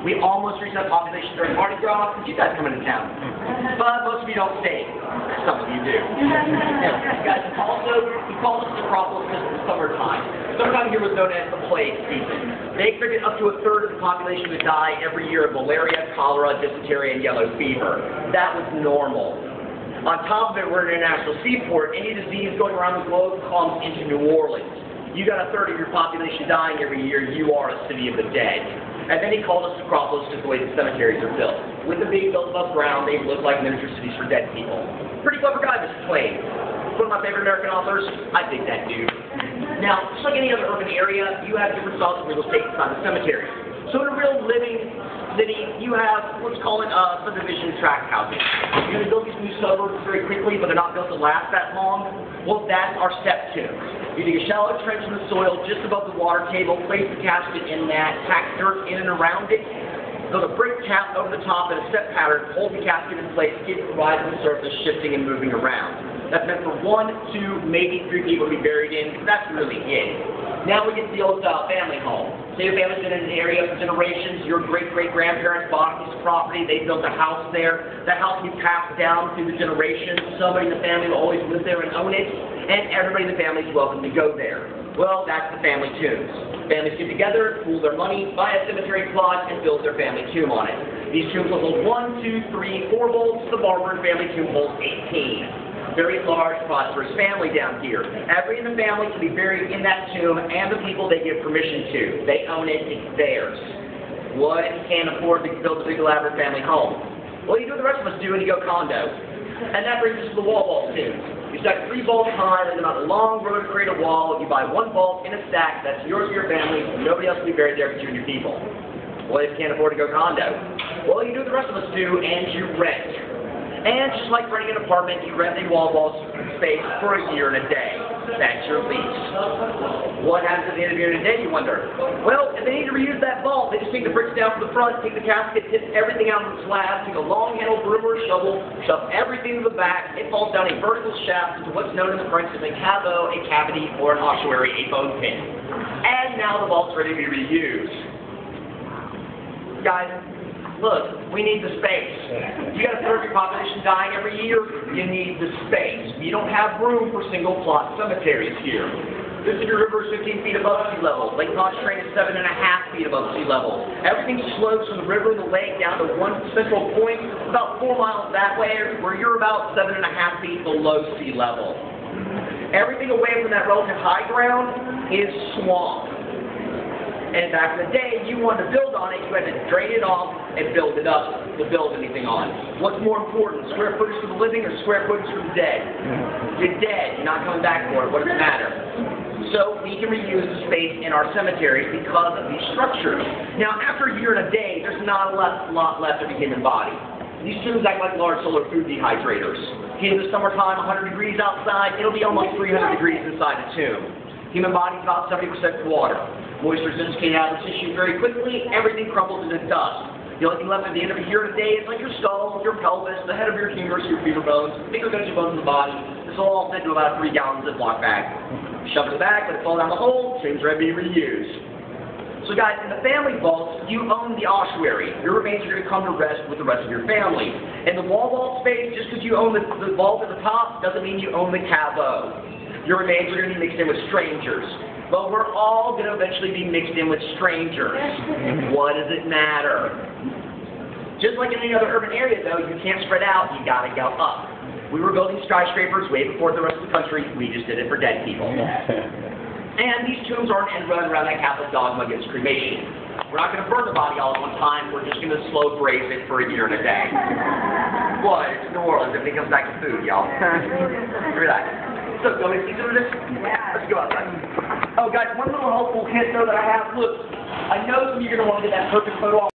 We almost reached that population during Mardi Gras because you guys come into town. But most of you don't stay. Some of you do. Yeah. Guys, also, we call this necropolis because it's the summertime. Summertime here was known as the plague season. They expected up to a third of the population to die every year of malaria, cholera, dysentery, and yellow fever. That was normal. On top of it, we're an international seaport. Any disease going around the globe comes into New Orleans. You got a third of your population dying every year, you are a city of the dead. And then he called us necropolis just the way the cemeteries are built. With them being built above ground, they look like miniature cities for dead people. Pretty clever guy, Mr. Twain. One of my favorite American authors. I dig that dude. Now, just like any other urban area, you have different styles of real estate inside the cemetery. So in a real living city, you have what's called subdivision tract housing. You're going to build these new suburbs very quickly, but they're not built to last that long. Well, that's our step two. You dig a shallow trench in the soil just above the water table, place the casket in that, pack dirt in and around it, build a brick cap over the top and a step pattern, hold the casket in place, keep it rising the surface, shifting and moving around. That's meant for 1, 2, maybe 3 people to be buried in, because that's really it. Now we get to the old-style family home. Say your family's been in an area for generations, your great-great-grandparents bought a piece of property, they built a house there. That house will be passed down through the generations. Somebody in the family will always live there and own it, and everybody in the family is welcome to go there. Well, that's the family tombs. Families get together, pool their money, buy a cemetery plot, and build their family tomb on it. These tombs will hold 1, 2, 3, 4 bolts. The Barber family tomb holds 18. Very large, prosperous family down here. Everybody in the family can be buried in that tomb, and the people they give permission to. They own it, it's theirs. What if you can't afford to build a big elaborate family home? Well, you do what the rest of us do and you go condo. And that brings us to the wall vault tombs. You stack 3 vaults high, lay them on a long road to create a wall. You buy 1 vault in a stack, that's yours or your family. Nobody else will be buried there but you and your people. Well, if you can't afford to go condo? Well, you do what the rest of us do and you rent. And just like renting an apartment, you rent a wall vault space for a year and a day. That's your lease. What happens at the end of the year and a day, you wonder? Well, if they need to reuse that vault, they just take the bricks down from the front, take the casket, tip everything out of the slab, take a long-handled broom or shovel, shove everything to the back, it falls down a vertical shaft into what's known in the French as a caveau, a cavity, or an ossuary, a bone pit. And now the vault's ready to be reused. Guys, look, we need the space. You got a third of your population dying every year, you need the space. You don't have room for single plot cemeteries here. Mississippi River is 15 feet above sea level. Lake Pontchartrain is 7.5 feet above sea level. Everything slopes from the river and the lake down to one central point, about 4 miles that way, where you're about 7.5 feet below sea level. Everything away from that relative high ground is swamp. And back in the day, you wanted to build on it, you had to drain it off and build it up to build anything on. What's more important, square footage for the living or square footage for the dead? You're dead, you're not coming back for it, what does it matter? So we can reuse the space in our cemeteries because of these structures. Now, after a year and a day, there's not a lot left of the human body. These tombs act like large solar food dehydrators. In the summertime, 100 degrees outside, it'll be almost 300 degrees inside the tomb. Human body's about 70% water. Moisture is dissipated out of the tissue very quickly, everything crumbles into dust. The only thing left at the end of a year and a day is like your skull, your pelvis, the head of your humerus, your femur bones, bigger than your bones in the body. This will all fit into about a 3-gallon Ziploc bag. Shove it in the bag, let it fall down the hole, tomb's ready to be reused. So guys, in the family vaults, you own the ossuary. Your remains are going to come to rest with the rest of your family. In the wall vault space, just because you own the vault at the top doesn't mean you own the caveau. Your remains are going to be mixed in with strangers. But we're all going to eventually be mixed in with strangers. What does it matter? Just like in any other urban area, though, you can't spread out, you got to go up. We were building skyscrapers way before the rest of the country. We just did it for dead people. And these tombs aren't end run around that Catholic dogma against cremation. We're not going to burn the body all at one time. We're just going to slow braise it for a year and a day. What? It's New Orleans. Everything comes back to food, y'all. Relax. So, go and see some of this? Yeah. Let's go outside. Oh, guys, one little helpful hint, though, that I have. Look, I know some of you are going to want to get that perfect photo